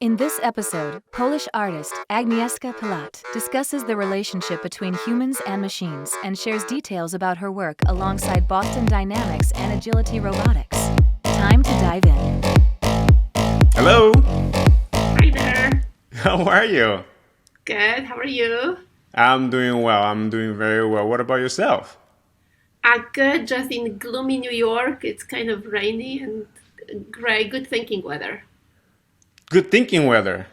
In this episode, Polish artist Agnieszka Pilat discusses the relationship between humans and machines and shares details about her work alongside Boston Dynamics and Agility Robotics. Time to dive in. Hello. Hi there. How are you? Good. How are you? I'm doing well. I'm doing very well. What about yourself? Good. Just in gloomy New York. It's kind of rainy and gray. Good thinking weather. Good thinking weather.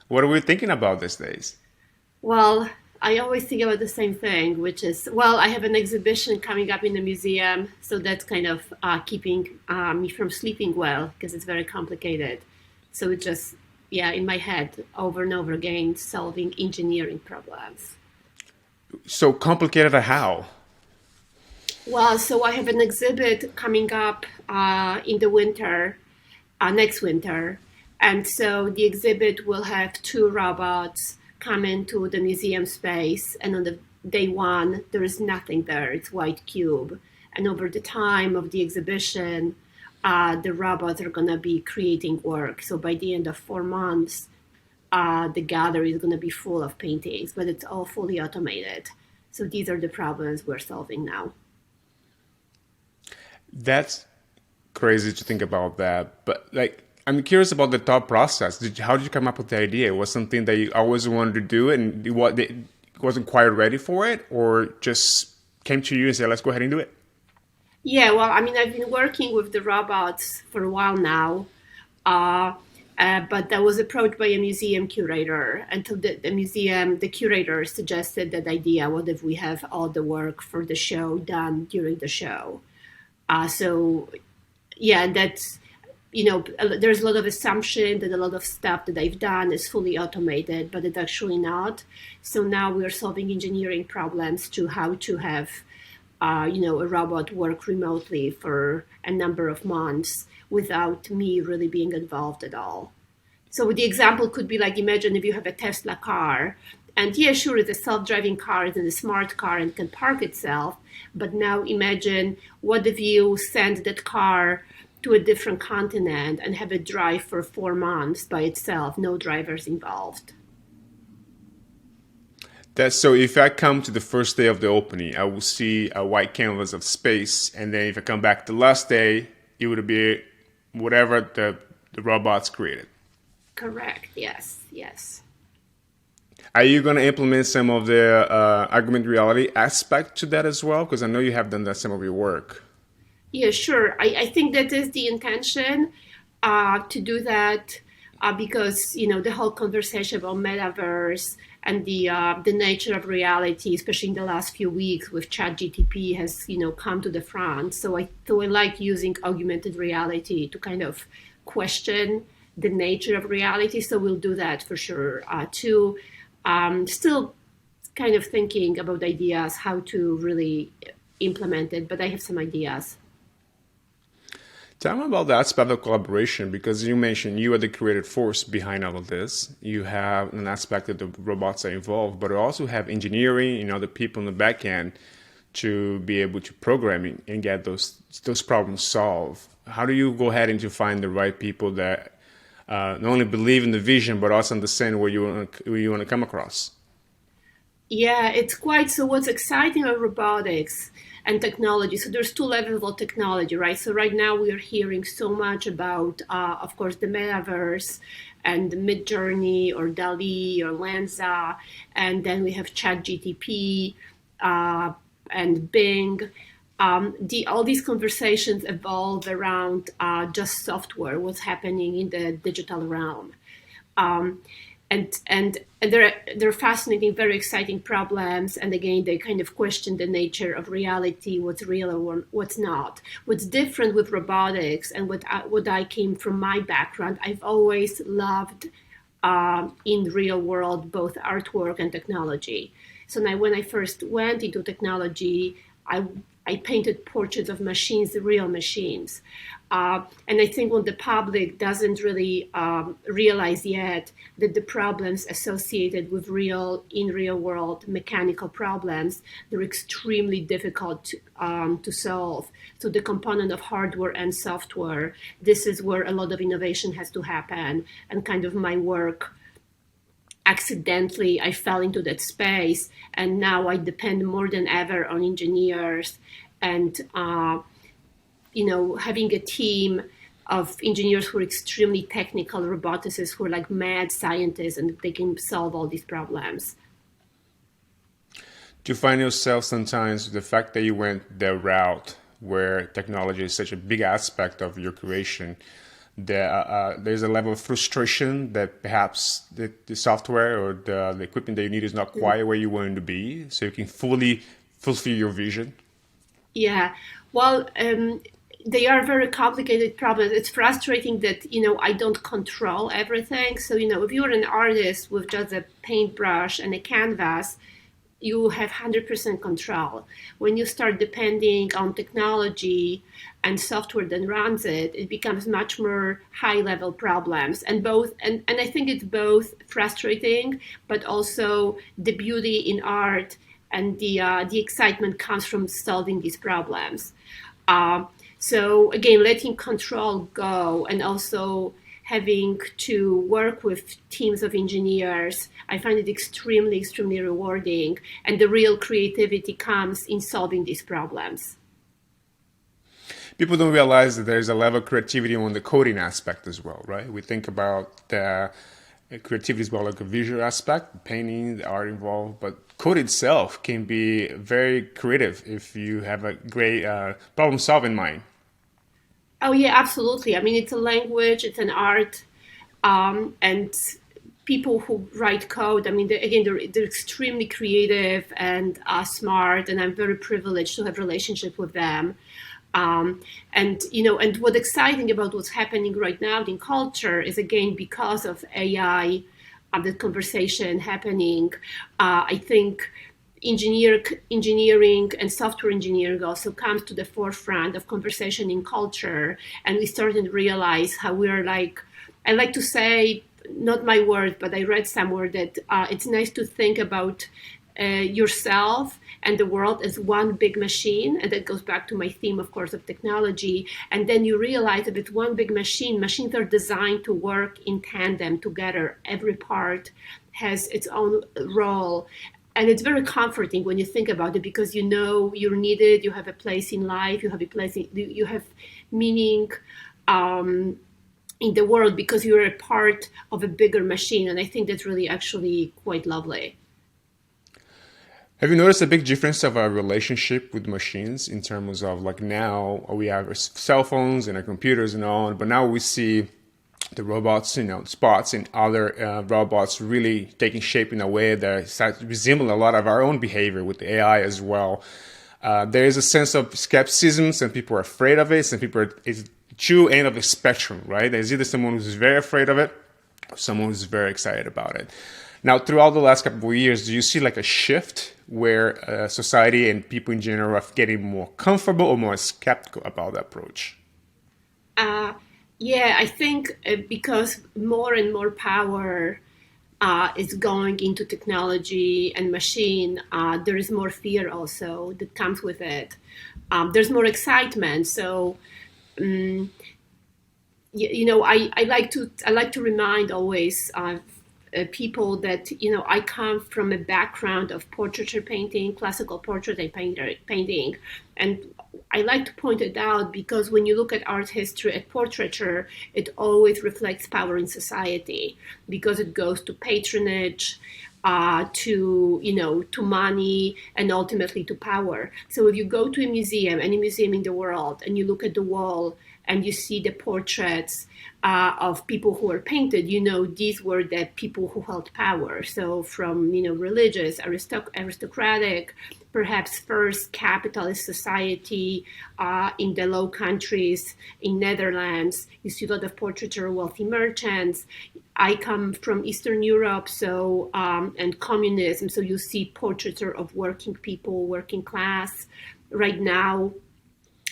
What are we thinking about these days? Well, I always think about the same thing, which is, I have an exhibition coming up in the museum, so that's kind of keeping me from sleeping well because it's very complicated. So it's just, in my head over and over again, solving engineering problems. So complicated how? Well, so I have an exhibit coming up in the winter, next winter. And so the exhibit will have two robots come into the museum space. And on the day one, there is nothing there. It's white cube. And over the time of the exhibition, the robots are going to be creating work. So by the end of 4 months, the gallery is going to be full of paintings, but it's all fully automated. So these are the problems we're solving now. That's crazy to think about that. But I'm curious about the thought process. How did you come up with the idea? Was something that you always wanted to do and it wasn't quite ready for it, or just came to you and said, let's go ahead and do it? Yeah, well, I mean, I've been working with the robots for a while now, but I was approached by a museum curator, and so the curator suggested that idea, what if we have all the work for the show done during the show? That's, there's a lot of assumption that a lot of stuff that I've done is fully automated, but it's actually not. So now we're solving engineering problems to how to have, a robot work remotely for a number of months without me really being involved at all. So the example could be like, imagine if you have a Tesla car, and sure, it's a self-driving car, it's a smart car and can park itself. But now imagine, what if you send that car to a different continent and have it drive for 4 months by itself, no drivers involved? So if I come to the first day of the opening, I will see a white canvas of space. And then if I come back the last day, it would be whatever the robots created. Correct. Yes. Are you going to implement some of the augmented reality aspect to that as well? Because I know you have done that some of your work. Yeah, sure. I think that is the intention to do that because, the whole conversation about metaverse and the nature of reality, especially in the last few weeks with ChatGPT, has, come to the front. So I like using augmented reality to kind of question the nature of reality. So we'll do that for sure too. Still kind of thinking about ideas, how to really implement it, but I have some ideas. Tell me about the aspect of collaboration, because you mentioned you are the creative force behind all of this. You have an aspect that the robots are involved, but you also have engineering and other people in the back end to be able to program and get those problems solved. How do you go ahead and to find the right people that not only believe in the vision, but also understand where you want to come across? Yeah, it's quite so. What's exciting about robotics and technology? So there's two levels of technology, right? So right now we are hearing so much about, of course, the metaverse and the Midjourney or DALL-E or Lensa, and then we have ChatGPT and Bing. All these conversations evolve around just software, what's happening in the digital realm. And they're fascinating, very exciting problems. And again, they kind of question the nature of reality, what's real or what's not. What's different with robotics and what I came from my background, I've always loved in real world, both artwork and technology. So now when I first went into technology, I painted portraits of machines, the real machines. And I think what the public doesn't really realize yet, that the problems associated with in real world mechanical problems, they're extremely difficult to solve. So the component of hardware and software, this is where a lot of innovation has to happen. And kind of my work, accidentally, I fell into that space, and now I depend more than ever on engineers and having a team of engineers who are extremely technical, roboticists who are like mad scientists, and they can solve all these problems. Do you find yourself sometimes the fact that you went the route where technology is such a big aspect of your creation, there's a level of frustration that perhaps the software or the equipment that you need is not quite where you want to be, so you can fully fulfill your vision? Yeah, well, they are very complicated problems. It's frustrating that, I don't control everything. So, if you're an artist with just a paintbrush and a canvas, you have 100% control. When you start depending on technology and software that runs it, it becomes much more high-level problems. And I think it's both frustrating, but also the beauty in art and the excitement comes from solving these problems. So again, letting control go and also having to work with teams of engineers, I find it extremely, extremely rewarding. And the real creativity comes in solving these problems. People don't realize that there's a level of creativity on the coding aspect as well, right? We think about the creativity is more like a visual aspect, painting, the art involved, but code itself can be very creative if you have a great problem-solving mind. Oh yeah, absolutely. I mean, it's a language, it's an art, and people who write code, I mean, they're extremely creative and smart, and I'm very privileged to have a relationship with them. And what's exciting about what's happening right now in culture is, again, because of AI, the conversation happening, I think engineering and software engineering also comes to the forefront of conversation in culture. And we started to realize how we're like, I like to say, not my word, but I read somewhere that it's nice to think about yourself and the world as one big machine. And that goes back to my theme, of course, of technology. And then you realize that it's one big machine. Machines are designed to work in tandem together. Every part has its own role. And it's very comforting when you think about it, because you're needed, you have a place in life, you have meaning in the world because you're a part of a bigger machine. And I think that's really actually quite lovely. Have you noticed a big difference of our relationship with machines in terms of, like, now we have our cell phones and our computers and all, but now we see the robots, spots and other robots really taking shape in a way that starts to resemble a lot of our own behavior with the AI as well. There is a sense of skepticism. Some people are afraid of it. Some people it's true end of the spectrum, right? There's either someone who's very afraid of it or someone who's very excited about it. Now, throughout the last couple of years, do you see like a shift where society and people in general are getting more comfortable or more skeptical about the approach? Yeah, I think because more and more power is going into technology and machine, there is more fear also that comes with it. There's more excitement. So, I like to remind always people that I come from a background of portraiture painting, classical portrait painting, and I like to point it out because when you look at art history, at portraiture, it always reflects power in society because it goes to patronage, to money, and ultimately to power. So if you go to a museum, any museum in the world, and you look at the wall and you see the portraits of people who were painted, these were the people who held power. So from, religious, aristocratic, perhaps first capitalist society in the Low Countries, in Netherlands, you see a lot of portraiture of wealthy merchants. I come from Eastern Europe, so and communism, so you see portraiture of working people, working class. Right now,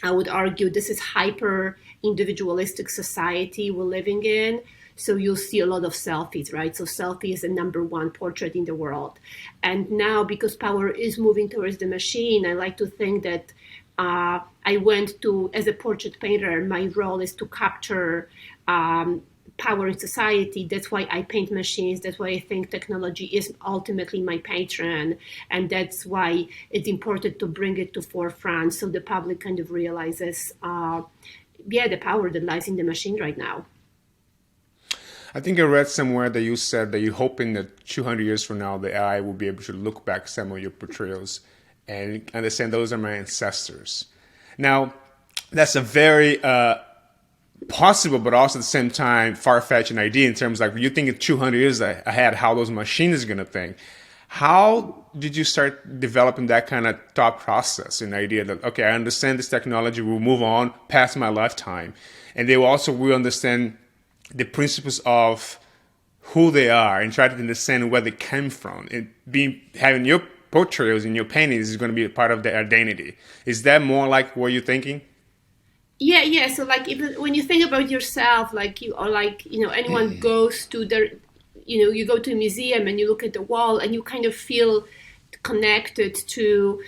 I would argue this is hyper individualistic society we're living in. So you'll see a lot of selfies, right? So selfie is the number one portrait in the world. And now, because power is moving towards the machine, I like to think that I went to, as a portrait painter, my role is to capture power in society. That's why I paint machines. That's why I think technology is ultimately my patron. And that's why it's important to bring it to forefront so the public kind of realizes, the power that lies in the machine right now. I think I read somewhere that you said that you're hoping that 200 years from now, the AI will be able to look back some of your portrayals and understand those are my ancestors. Now, that's a very possible, but also at the same time, far-fetched idea in terms of like, you think in 200 years ahead, how those machines are going to think. How did you start developing that kind of thought process, an idea that, okay, I understand this technology will move on past my lifetime. And they also will understand the principles of who they are and try to understand where they came from. And having your portrayals in your paintings is going to be a part of their identity. Is that more like what you're thinking? Yeah. So like, even when you think about yourself, anyone goes to you go to a museum and you look at the wall and you kind of feel connected to,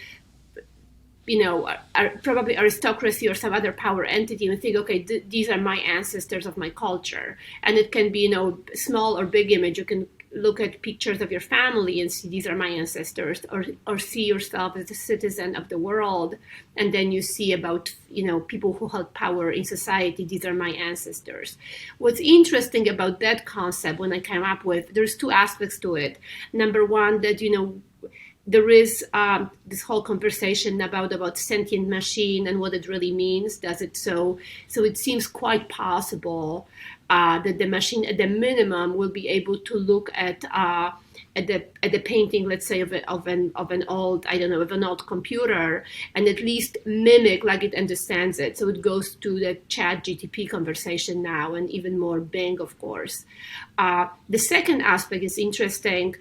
probably aristocracy or some other power entity, and think, okay, these are my ancestors of my culture. And it can be, small or big image. You can look at pictures of your family and see these are my ancestors, or see yourself as a citizen of the world. And then you see about, people who held power in society, these are my ancestors. What's interesting about that concept, when I came up with, there's two aspects to it. Number one, that, there is this whole conversation about sentient machine and what it really means. Does it so it seems quite possible that the machine at the minimum will be able to look at the painting, let's say, of an old, of an old computer, and at least mimic like it understands it. So it goes to the Chat GTP conversation now, and even more Bing, of course. The second aspect is interesting.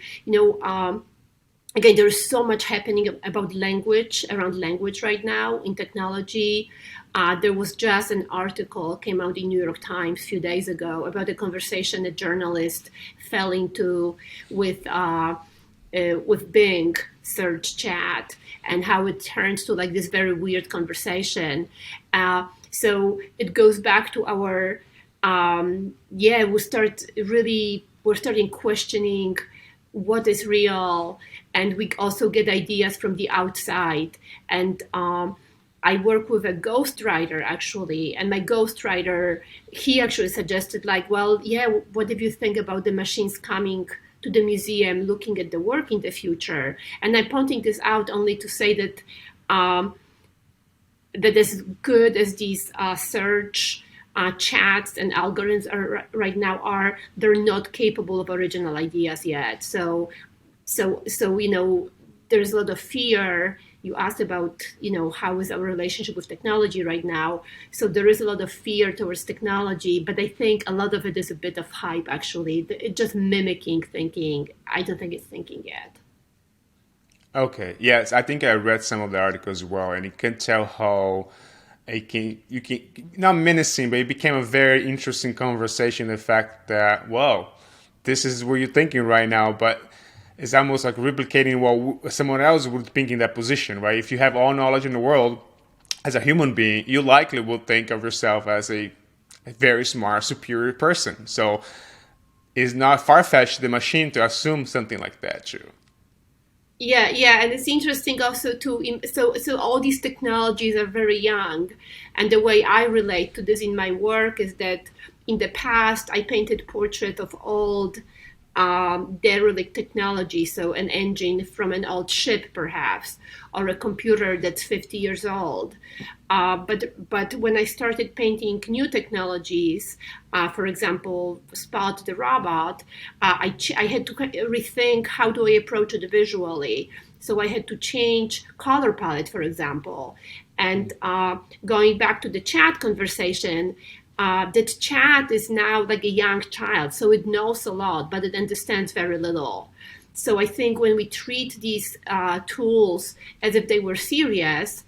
Again, there is so much happening around language right now in technology. There was just an article came out in New York Times a few days ago about a conversation a journalist fell into with Bing search chat, and how it turns to like this very weird conversation. So it goes back to our we're starting questioning what is real, and we also get ideas from the outside. And I work with a ghostwriter actually, and my ghostwriter, he actually suggested what if you think about the machines coming to the museum, looking at the work in the future? And I'm pointing this out only to say that that as good as these search chats and algorithms are right now they're not capable of original ideas yet. So there's a lot of fear. You asked about how is our relationship with technology right now. So there is a lot of fear towards technology, but I think a lot of it is a bit of hype actually. It's just mimicking thinking. I don't think it's thinking yet. Okay. Yes, I think I read some of the articles as well, and you can tell how you can not menacing, but it became a very interesting conversation. The fact that, this is what you're thinking right now, but it's almost like replicating what someone else would think in that position, right? If you have all knowledge in the world as a human being, you likely will think of yourself as a very smart, superior person. So it's not far-fetched the machine to assume something like that too. Yeah, and it's interesting also too. So all these technologies are very young, and the way I relate to this in my work is that in the past I painted portraits of old derelict technology, so an engine from an old ship perhaps, or a computer that's 50 years old. But when I started painting new technologies, for example, Spot the robot, I had to rethink how do I approach it visually. So I had to change color palette, for example. And going back to the chat conversation, that chat is now like a young child, so it knows a lot, but it understands very little. So I think when we treat these tools as if they were serious,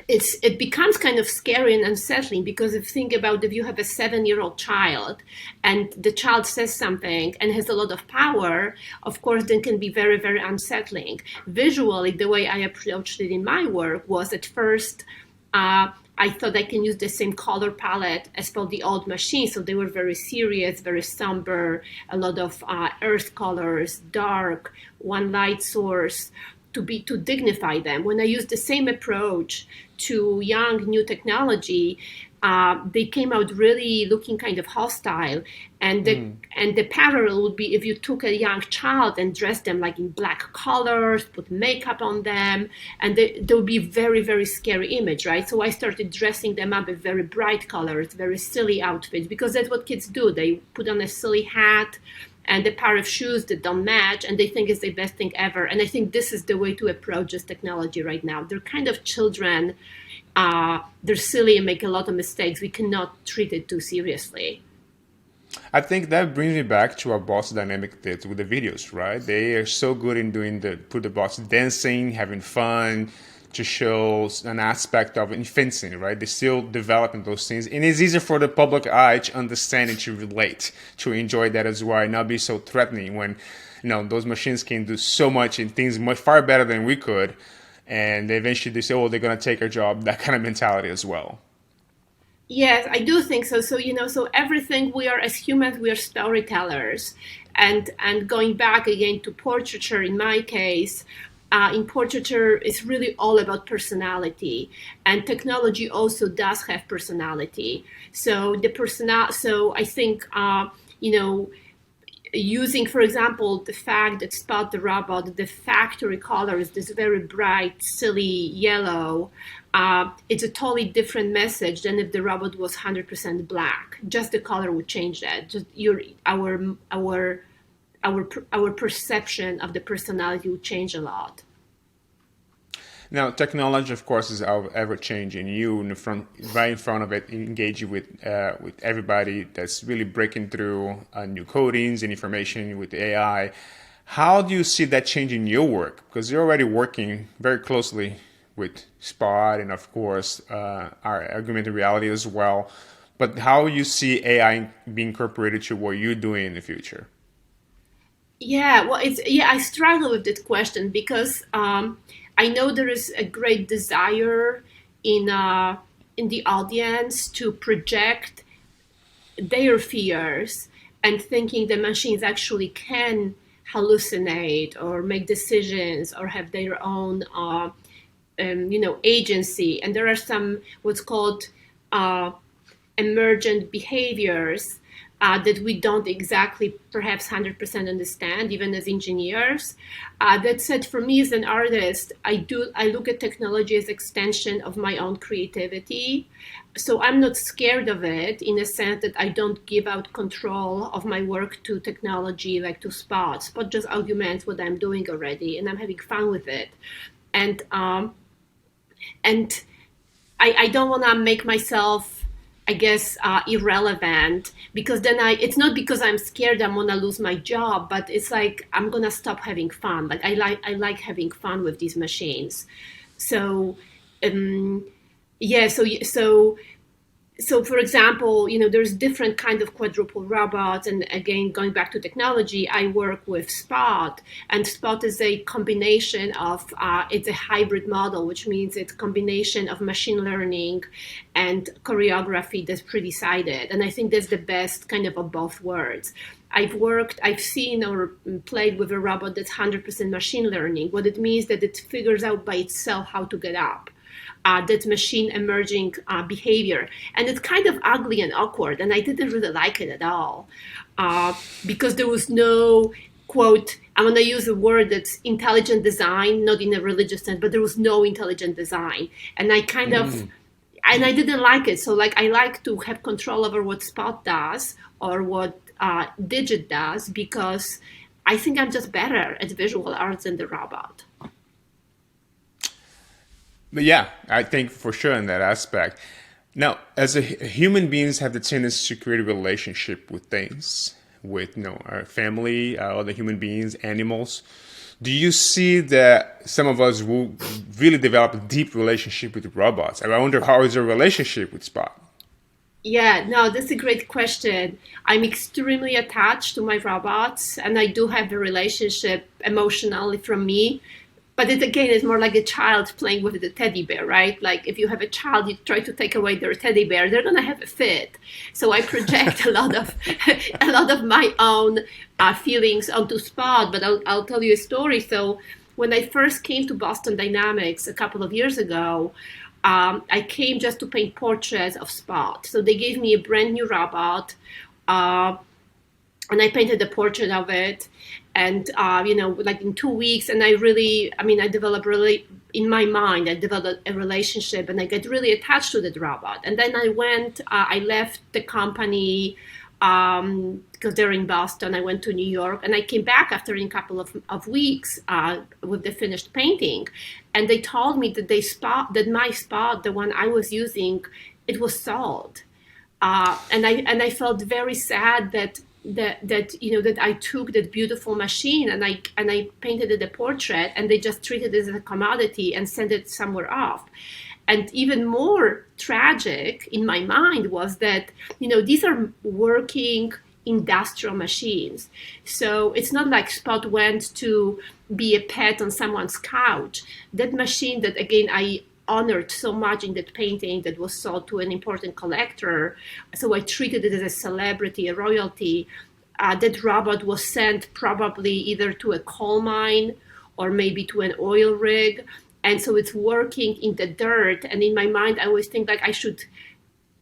it becomes kind of scary and unsettling, because if you have a 7-year-old child and the child says something and has a lot of power, of course, then can be very, very unsettling. Visually, the way I approached it in my work was, at first, I thought I can use the same color palette as for the old machines. So they were very serious, very somber, a lot of earth colors, dark, one light source, to dignify them. When I used the same approach to young new technology, they came out really looking kind of hostile. And the parallel would be if you took a young child and dressed them like in black colors, put makeup on them, and there would be a very, very scary image, right? So I started dressing them up with very bright colors, very silly outfits, because that's what kids do. They put on a silly hat and a pair of shoes that don't match, and they think it's the best thing ever. And I think this is the way to approach this technology right now. They're kind of children. They're silly and make a lot of mistakes. We cannot treat it too seriously. I think that brings me back to what Boss Dynamic did with the videos, right? They are so good in put the bots dancing, having fun, to show an aspect of infancy, right? They're still developing those things. And it's easier for the public eye to understand and to relate, to enjoy that as well, and not be so threatening when, those machines can do so much and things much far better than we could. And eventually they say, oh, they're going to take our job, that kind of mentality as well. Yes, I do think so. So everything, we are, as humans, we are storytellers. And going back again to portraiture, in my case, in portraiture, it's really all about personality, and technology also does have personality. So I think, using, for example, the fact that Spot the robot, the factory color is this very bright, silly yellow. It's a totally different message than if the robot was 100% black. Just the color would change that. Just our perception of the personality will change a lot. Now, technology, of course, is ever changing. You, right in front of it, engage with everybody that's really breaking through new codings and information with AI. How do you see that changing your work? Because you're already working very closely with Spot and, of course, our augmented reality as well. But how you see AI being incorporated to what you're doing in the future? Yeah, well, I struggle with that question, because I know there is a great desire in the audience to project their fears, and thinking the machines actually can hallucinate or make decisions or have their own agency. And there are some what's called emergent behaviors that we don't exactly perhaps 100% understand, even as engineers. That said, for me as an artist, I look at technology as extension of my own creativity. So I'm not scared of it, in a sense that I don't give out control of my work to technology, like to Spot. Spot just augments what I'm doing already, and I'm having fun with it. And I don't want to make myself, I guess, irrelevant, because then it's not because I'm scared I'm gonna lose my job, but it's like I'm gonna stop having fun. Like I like having fun with these machines. So so for example, there's different kind of quadruple robots. And again, going back to technology, I work with Spot, and Spot is a combination of, it's a hybrid model, which means it's a combination of machine learning and choreography that's pre-decided. And I think that's the best kind of both worlds. I've seen or played with a robot that's 100% machine learning. What it means that it figures out by itself how to get up. That machine emerging behavior. And it's kind of ugly and awkward, and I didn't really like it at all, because there was no, quote, I'm going to use a word that's intelligent design, not in a religious sense, but there was no intelligent design. And I kind of, and I didn't like it. So I like to have control over what Spot does or what Digit does, because I think I'm just better at visual arts than the robot. But yeah, I think for sure in that aspect. Now, as human beings have the tendency to create a relationship with things, with our family, other human beings, animals. Do you see that some of us will really develop a deep relationship with robots? And I wonder, how is your relationship with Spot? Yeah, no, that's a great question. I'm extremely attached to my robots, and I do have a relationship emotionally from me. But it again is more like a child playing with the teddy bear, right? Like if you have a child, you try to take away their teddy bear, they're gonna have a fit. So I project a lot of a lot of my own feelings onto Spot. But I'll tell you a story. So when I first came to Boston Dynamics a couple of years ago, I came just to paint portraits of Spot. So they gave me a brand new robot, uh, and I painted a portrait of it. And like in 2 weeks, and I developed really in my mind. I developed a relationship, and I get really attached to the robot. And then I left the company because they're in Boston. I went to New York, and I came back after a couple of weeks with the finished painting, and they told me that my Spot, the one I was using, it was sold, and I felt very sad that I took that beautiful machine and I painted it a portrait, and they just treated it as a commodity and sent it somewhere off. And even more tragic in my mind was that these are working industrial machines. So it's not like Spot went to be a pet on someone's couch. That machine that again I honored so much in that painting that was sold to an important collector. So I treated it as a celebrity, a royalty. That robot was sent probably either to a coal mine or maybe to an oil rig. And so it's working in the dirt. And in my mind, I always think like I should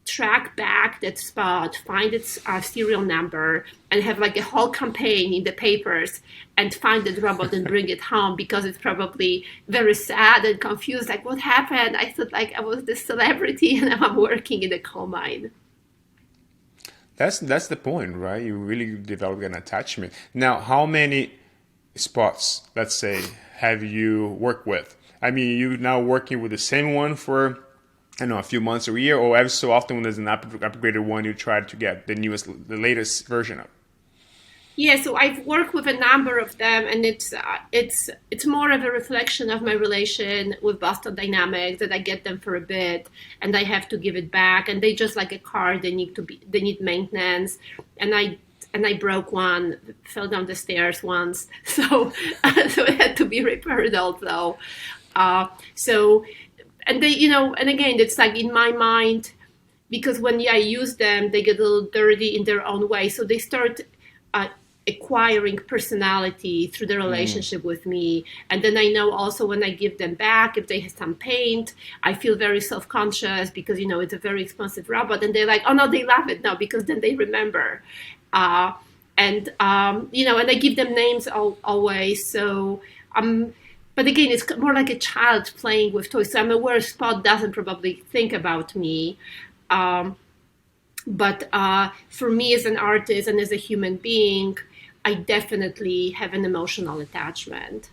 track back that Spot, find its serial number, and have like a whole campaign in the papers and find that robot and bring it home, because it's probably very sad and confused. Like, what happened? I thought like I was this celebrity and I'm working in a coal mine. That's the point, right? You really develop an attachment. Now, how many Spots, let's say, have you worked with? I mean, you now working with the same one for, I don't know, a few months or a year, or every so often when there's an upgraded one, you try to get the latest version of? Yeah, so I've worked with a number of them, and it's more of a reflection of my relation with Boston Dynamics, that I get them for a bit and I have to give it back, and they just like a car, they need maintenance, and I broke one, fell down the stairs once, so so it had to be repaired also. So and they and again it's like in my mind, because when I use them, they get a little dirty in their own way, so they start acquiring personality through the relationship with me. And then I know also when I give them back, if they have some paint, I feel very self-conscious because it's a very expensive robot, and they're like, oh no, they love it now because then they remember. And I give them names always. So but again, it's more like a child playing with toys. So I'm aware Spot doesn't probably think about me. But for me as an artist and as a human being, I definitely have an emotional attachment.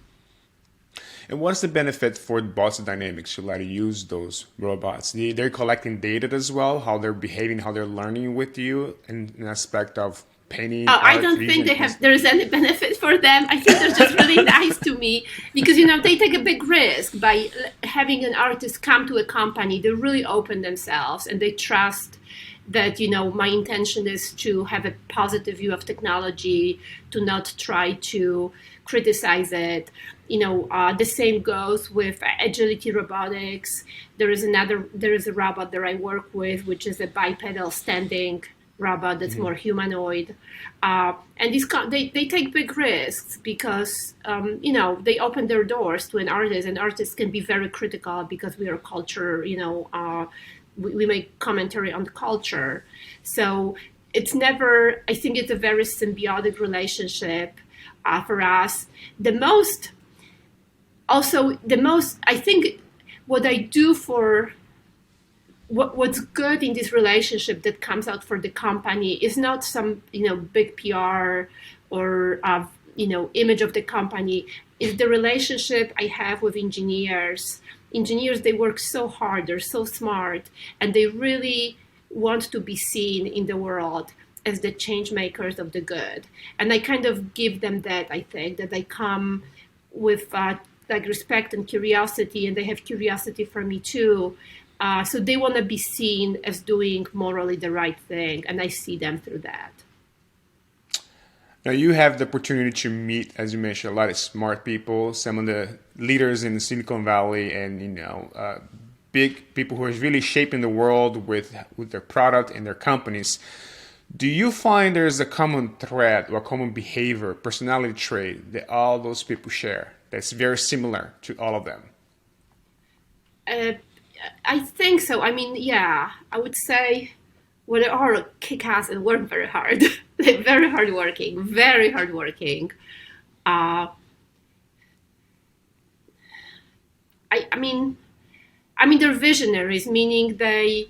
And what's the benefit for Boston Dynamics to let you use those robots? They're collecting data as well, how they're behaving, how they're learning with you, in an aspect of painting. I don't think there's any benefit for them. I think they're just really nice to me because they take a big risk by having an artist come to a company. They really open themselves and they trust that my intention is to have a positive view of technology, to not try to criticize it. The same goes with agility robotics. There is a robot that I work with, which is a bipedal standing robot that's more humanoid, and they take big risks because they open their doors to an artist, and artists can be very critical because we are culture. We make commentary on the culture, so it's never. I think it's a very symbiotic relationship for us. The most, I think, what I do for what's good in this relationship that comes out for the company is not some big PR or image of the company. Is the relationship I have with engineers. Engineers, they work so hard, they're so smart, and they really want to be seen in the world as the change makers of the good. And I kind of give them that. I think that I come with like respect and curiosity, and they have curiosity for me too. So they want to be seen as doing morally the right thing, and I see them through that. Now you have the opportunity to meet, as you mentioned, a lot of smart people, some of the leaders in the Silicon Valley, and big people who are really shaping the world with their product and their companies. Do you find there's a common thread or a common behavior, personality trait that all those people share that's very similar to all of them? I think so. I mean, yeah, I would say, well, they are kick-ass and work very hard. They're very hardworking, very hardworking. Uh, I mean, they're visionaries, meaning they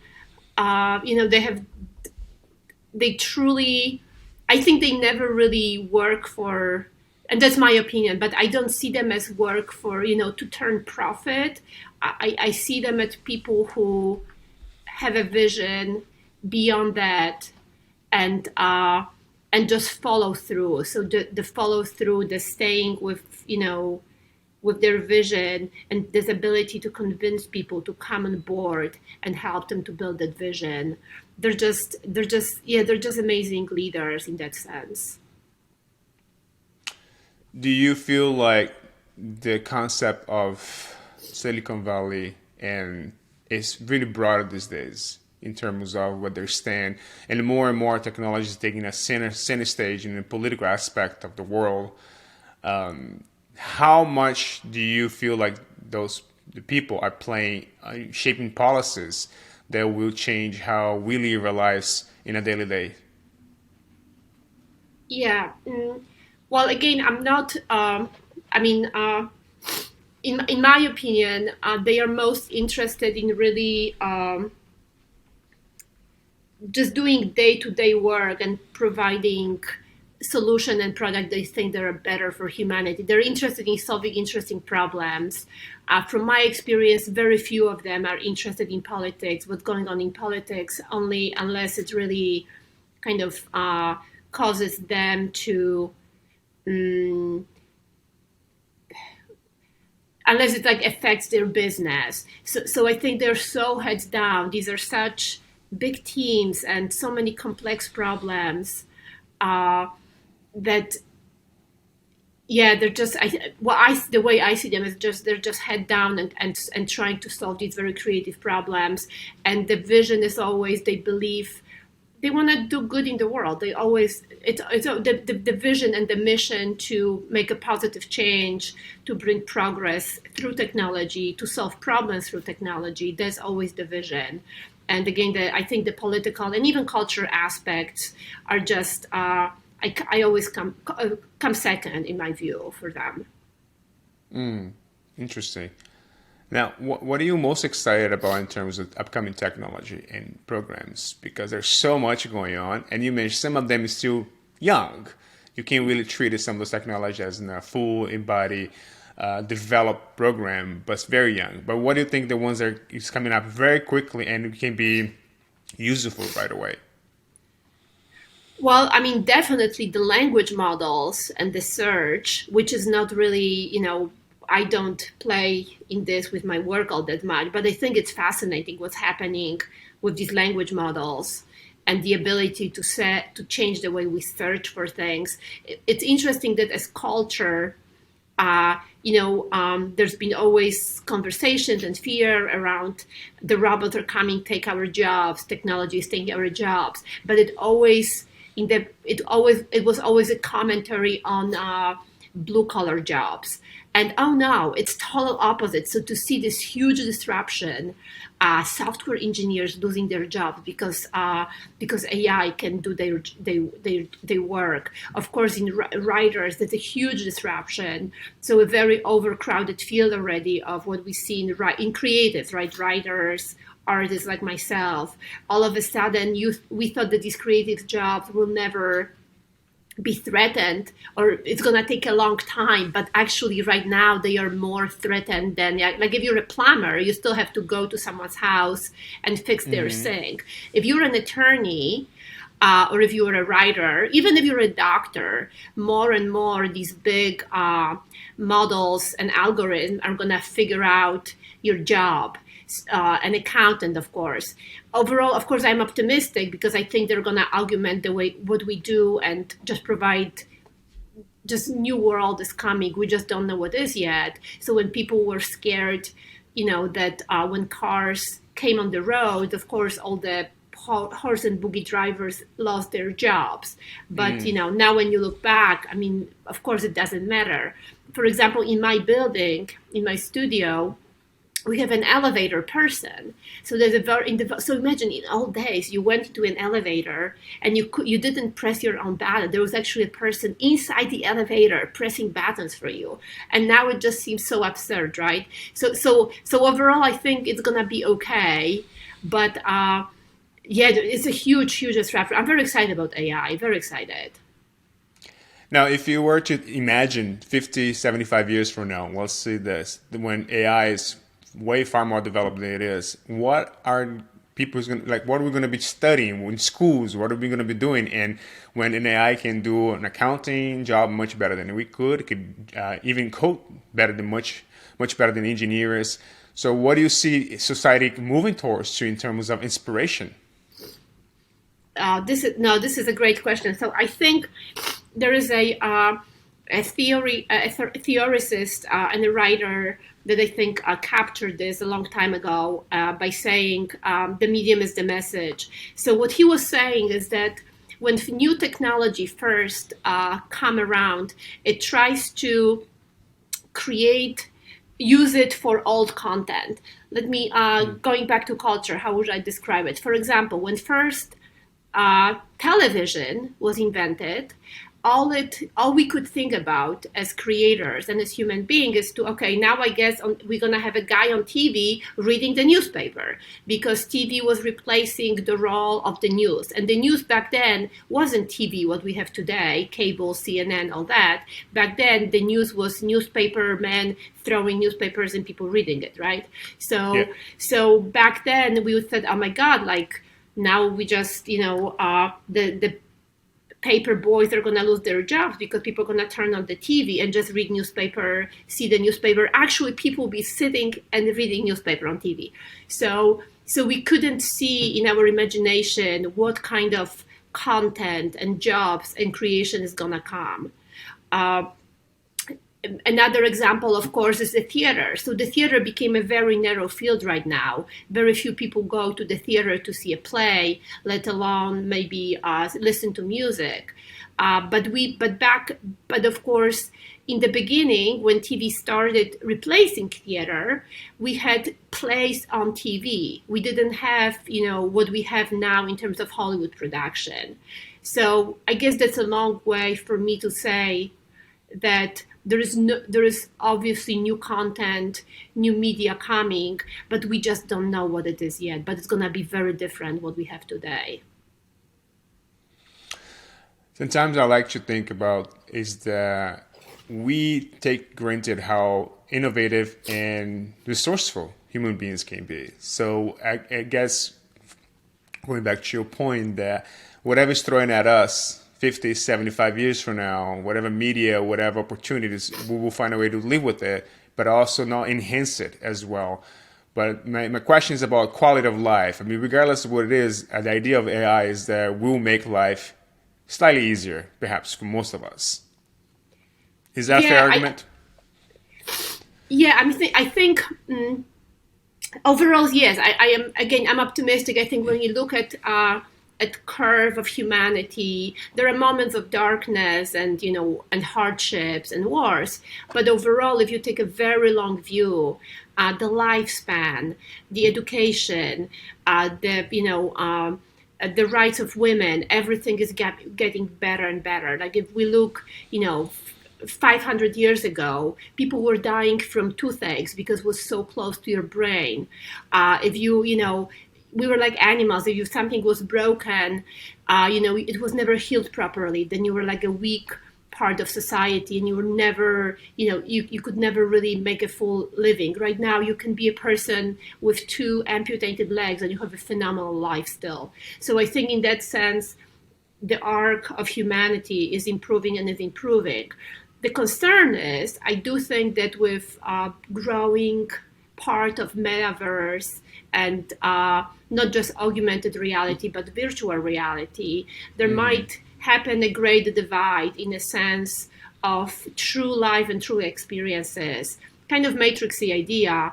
truly, I think they never really work for, and that's my opinion, but I don't see them as work for, to turn profit. I see them as people who have a vision beyond that, and just follow through. So the follow through, the staying with their vision, and this ability to convince people to come on board and help them to build that vision. They're just amazing leaders in that sense. Do you feel like the concept of Silicon Valley and is really broader these days in terms of what they stand, and more technology is taking a center stage in the political aspect of the world? How much do you feel like the people are playing, shaping policies that will change how we live our lives in a daily day? Yeah. Well, again, I'm not. In my opinion, they are most interested in really just doing day-to-day work and providing solution and product they think that are better for humanity. They're interested in solving interesting problems. From my experience, very few of them are interested in politics, what's going on in politics, only unless it really kind of causes them to, unless it like affects their business. So I think they're so heads down. These are such big teams and so many complex problems. That they're just the way I see them is they're just head down and trying to solve these very creative problems, and the vision is always they believe they want to do good in the world. They always it's the vision and the mission to make a positive change, to bring progress through technology, to solve problems through technology. That's always the vision. And again, I think the political and even cultural aspects are just I always come second in my view for them. Interesting. Now, what are you most excited about in terms of upcoming technology and programs? Because there's so much going on, and you mentioned some of them is still young. You can't really treat some of those technology as a full embodied developed program, but it's very young. But what do you think the ones that is coming up very quickly and can be useful right away? Well, I mean, definitely the language models and the search, which is not really, I don't play in this with my work all that much, but I think it's fascinating what's happening with these language models and the ability to change the way we search for things. It's interesting that as culture, there's been always conversations and fear around the robots are coming, take our jobs, technology is taking our jobs, but it was always a commentary on blue collar jobs. And oh no, it's total opposite. So to see this huge disruption, software engineers losing their jobs because AI can do their work. Of course, in writers, there's a huge disruption. So a very overcrowded field already of what we see in creatives, right? Writers, artists like myself. All of a sudden, we thought that these creative jobs will never be threatened, or it's going to take a long time, but actually right now they are more threatened than, like if you're a plumber, you still have to go to someone's house and fix their sink. If you're an attorney, or if you're a writer, even if you're a doctor, more and more these big models and algorithms are going to figure out your job. An accountant, of course. Overall, of course, I'm optimistic because I think they're going to augment the way what we do and just provide just new world is coming. We just don't know what is yet. So when people were scared, that when cars came on the road, of course, all the horse and buggy drivers lost their jobs. But, now when you look back, I mean, of course, it doesn't matter. For example, in my building, in my studio, we have an elevator person. So there's so imagine in old days, you went to an elevator and you didn't press your own button. There was actually a person inside the elevator pressing buttons for you. And now it just seems so absurd, right? So overall, I think it's gonna be okay. But it's a huge disruption. I'm very excited about AI, very excited. Now, if you were to imagine 50, 75 years from now, let's see this, when AI is way far more developed than it is, what are people's going to, what are we going to be studying in schools? What are we going to be doing? And when an AI can do an accounting job much better than we could, it could even code better than much better than engineers. So what do you see society moving towards in terms of inspiration? This is a great question. So I think there is a theorist and a writer that I think captured this a long time ago by saying the medium is the message. So what he was saying is that when new technology first come around, it tries to use it for old content. Let me, going back to culture, how would I describe it? For example, when first television was invented, all we could think about as creators and as human beings is now I guess we're going to have a guy on TV reading the newspaper, because TV was replacing the role of the news. And the news back then wasn't TV, what we have today, cable, CNN, all that. Back then, the news was newspaper men throwing newspapers and people reading it, right? So back then we said, oh my God, now we just, the paper boys are going to lose their jobs because people are going to turn on the TV and just read newspaper, see the newspaper. Actually, people will be sitting and reading newspaper on TV. So we couldn't see in our imagination what kind of content and jobs and creation is going to come. Another example, of course, is the theater. So the theater became a very narrow field right now. Very few people go to the theater to see a play, let alone maybe listen to music. But of course, in the beginning, when TV started replacing theater, we had plays on TV. We didn't have, what we have now in terms of Hollywood production. So I guess that's a long way for me to say that there is obviously new content, new media coming, but we just don't know what it is yet. But it's going to be very different what we have today. Sometimes I like to think about is that we take granted how innovative and resourceful human beings can be. So I guess going back to your point that whatever's thrown at us 50, 75 years from now, whatever media, whatever opportunities, we will find a way to live with it, but also not enhance it as well. But my question is about quality of life. I mean, regardless of what it is, the idea of AI is that we'll make life slightly easier, perhaps, for most of us. Is that a fair argument? I think overall, yes. I'm optimistic. I think when you look at curve of humanity, there are moments of darkness and hardships and wars, but overall, if you take a very long view, the lifespan, the education, the rights of women, everything is getting better and better. Like if we look 500 years ago, people were dying from toothaches because it was so close to your brain. We were like animals. If something was broken, it was never healed properly. Then you were like a weak part of society, and you were never, you could never really make a full living. Right now, you can be a person with 2 amputated legs, and you have a phenomenal life still. So I think in that sense, the arc of humanity is improving and is improving. The concern is, I do think that with growing part of metaverse and not just augmented reality, but virtual reality, there might happen a great divide in a sense of true life and true experiences. Kind of matrixy idea.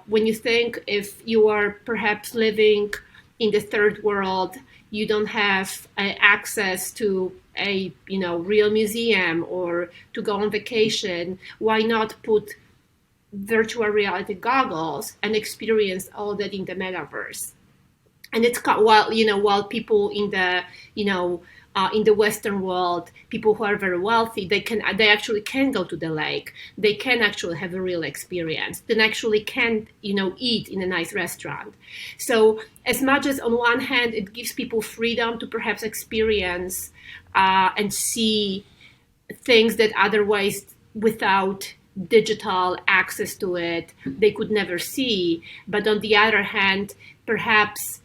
When you think if you are perhaps living in the third world, you don't have access to a real museum or to go on vacation, why not put virtual reality goggles and experience all that in the metaverse? And it's while people in the Western world, people who are very wealthy, they actually can go to the lake. They can actually have a real experience. They actually can eat in a nice restaurant. So as much as on one hand it gives people freedom to perhaps experience and see things that otherwise without digital access to it they could never see, but on the other hand perhaps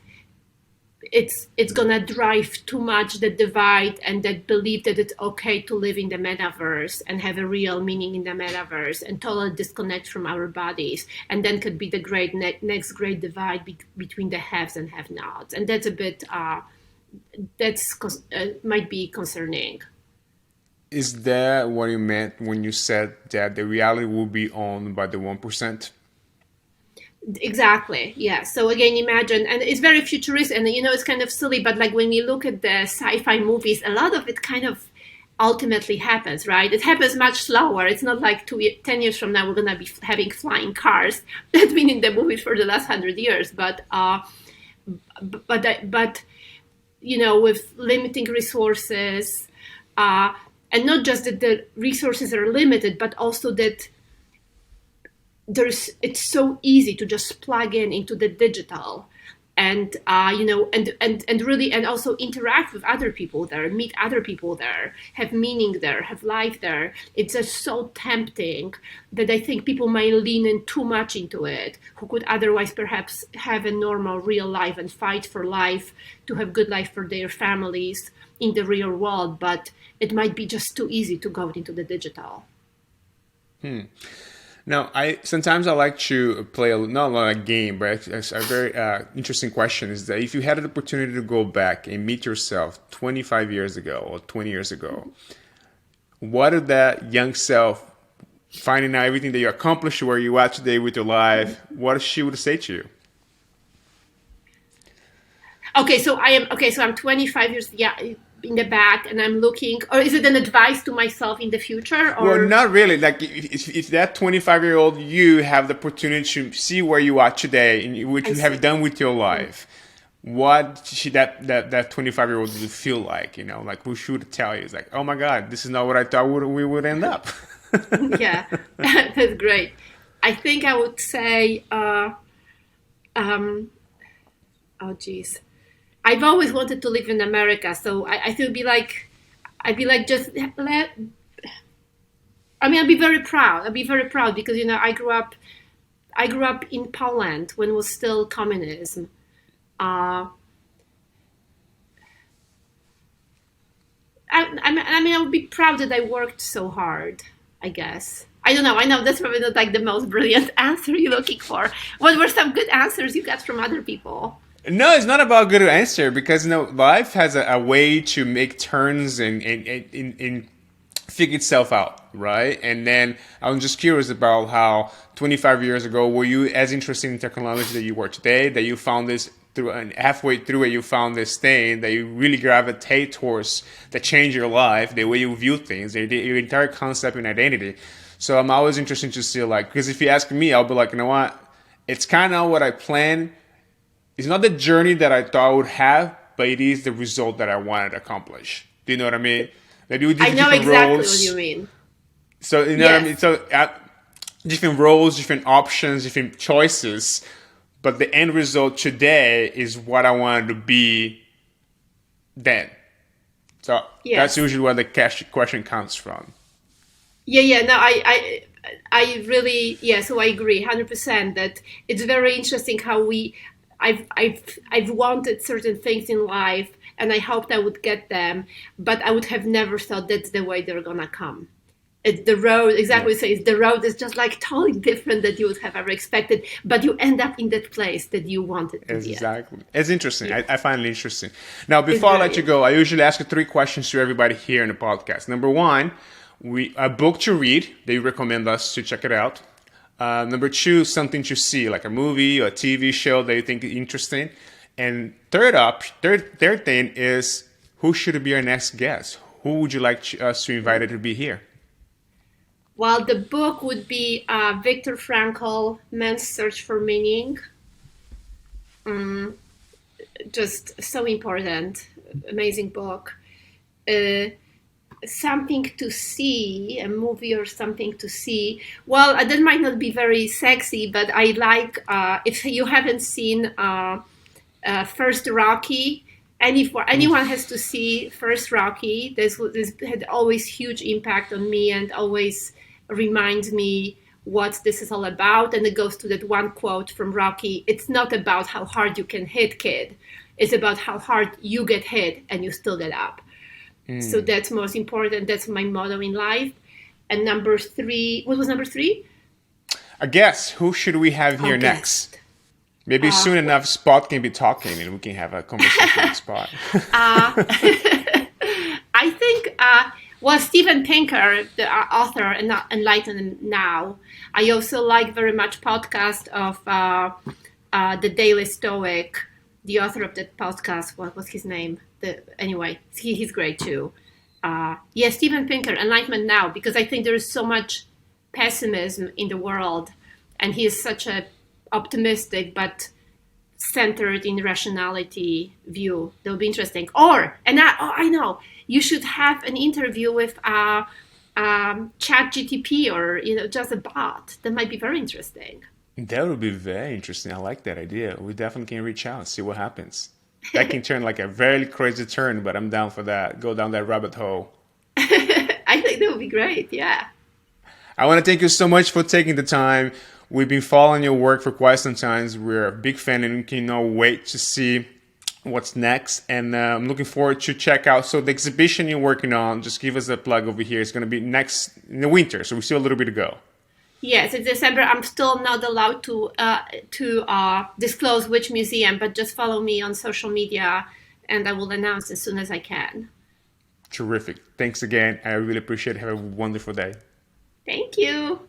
it's gonna drive too much the divide and that belief that it's okay to live in the metaverse and have a real meaning in the metaverse and totally disconnect from our bodies, and then could be the great next great divide between the haves and have-nots, and that's a bit might be concerning. Is that what you meant when you said that the reality will be owned by the 1%? Exactly. Yeah. So again, imagine, and it's very futuristic, and it's kind of silly, but like when you look at the sci-fi movies, a lot of it kind of ultimately happens, right? It happens much slower. It's not like 10 years from now we're gonna be having flying cars. That's been in the movies for the last 100 years, but with limiting resources, and not just that the resources are limited, but also that it's so easy to just plug into the digital and really and also interact with other people there, meet other people there, have meaning there, have life there. It's just so tempting that I think people might lean in too much into it, who could otherwise perhaps have a normal real life and fight for life, to have good life for their families in the real world, but it might be just too easy to go into the digital. Now, sometimes I like to play not like a game, but a very interesting question is that if you had an opportunity to go back and meet yourself 25 years ago or 20 years ago, what did that young self, finding out everything that you accomplished, where you are today with your life, what she would say to you? So I'm 25 years in the back, and I'm looking, or is it an advice to myself in the future? Or? Well, not really. Like if that 25-year-old you have the opportunity to see where you are today and what you have done with your life, what should that 25-year-old would feel like? Like who should tell you? It's like, oh my God, this is not what I thought we would end up. Yeah, that's great. I think I would say, oh geez. I've always wanted to live in America, so I feel I'd be like I'd be very proud. I'd be very proud because I grew up in Poland when it was still communism. I would be proud that I worked so hard, I guess. I don't know. I know that's probably not like the most brilliant answer you're looking for. What were some good answers you got from other people? No, it's not about good answer because life has a way to make turns and figure itself out, right? And then I'm just curious about how 25 years ago were you as interested in technology that you were today, that you found this through, and halfway through it you found this thing that you really gravitate towards that changed your life, the way you view things, your entire concept and identity. So I'm always interested to see because if you ask me, I'll be like, you know what? It's kind of what I planned. It's not the journey that I thought I would have, but it is the result that I wanted to accomplish. Do you know what I mean? Like, I know exactly what you mean. So you know what I mean? So different roles, different options, different choices, but the end result today is what I wanted to be then. So that's usually where the question comes from. Yeah. No, I really, so I agree 100% that it's very interesting how I've wanted certain things in life, and I hoped I would get them, but I would have never thought that's the way they're gonna come. The road, exactly what you say, the road is just like totally different than you would have ever expected, but you end up in that place that you wanted to be at. Exactly. It's interesting. I find it interesting. Now, before I let you go, I usually ask 3 questions to everybody here in the podcast. Number 1, a book to read that you recommend us to check it out. Number 2, something to see, like a movie or a TV show that you think is interesting. And third thing is, who should be our next guest? Who would you like us to invite to be here? Well, the book would be Viktor Frankl, Man's Search for Meaning. Just so important, amazing book. Something to see, a movie or something to see. Well, that might not be very sexy, but I like, if you haven't seen First Rocky, anyone has to see First Rocky. This had always huge impact on me and always reminds me what this is all about. And it goes to that one quote from Rocky: "It's not about how hard you can hit, kid. It's about how hard you get hit and you still get up." So that's most important. That's my motto in life. And number 3, what was number 3? I guess, who should we have here next? Maybe soon enough, Spot can be talking and we can have a conversation with Spot. I think, well, Steven Pinker, the author and Enlightening Now. I also like very much podcast of The Daily Stoic, the author of that podcast. What was his name? Anyway, he's great too. Steven Pinker, Enlightenment Now, because I think there is so much pessimism in the world, and he is such a optimistic but centered in rationality view. That would be interesting. I know, you should have an interview with ChatGTP or just a bot. That might be very interesting. That would be very interesting. I like that idea. We definitely can reach out and see what happens. That can turn like a very crazy turn, but I'm down for that. Go down that rabbit hole. I think that would be great. Yeah. I want to thank you so much for taking the time. We've been following your work for quite some time. We're a big fan and we cannot wait to see what's next. And I'm looking forward to check out. So the exhibition you're working on, just give us a plug over here. It's going to be next in the winter. So we still a little bit to go. Yes, it's December. I'm still not allowed to disclose which museum, but just follow me on social media and I will announce as soon as I can. Terrific. Thanks again. I really appreciate it. Have a wonderful day. Thank you.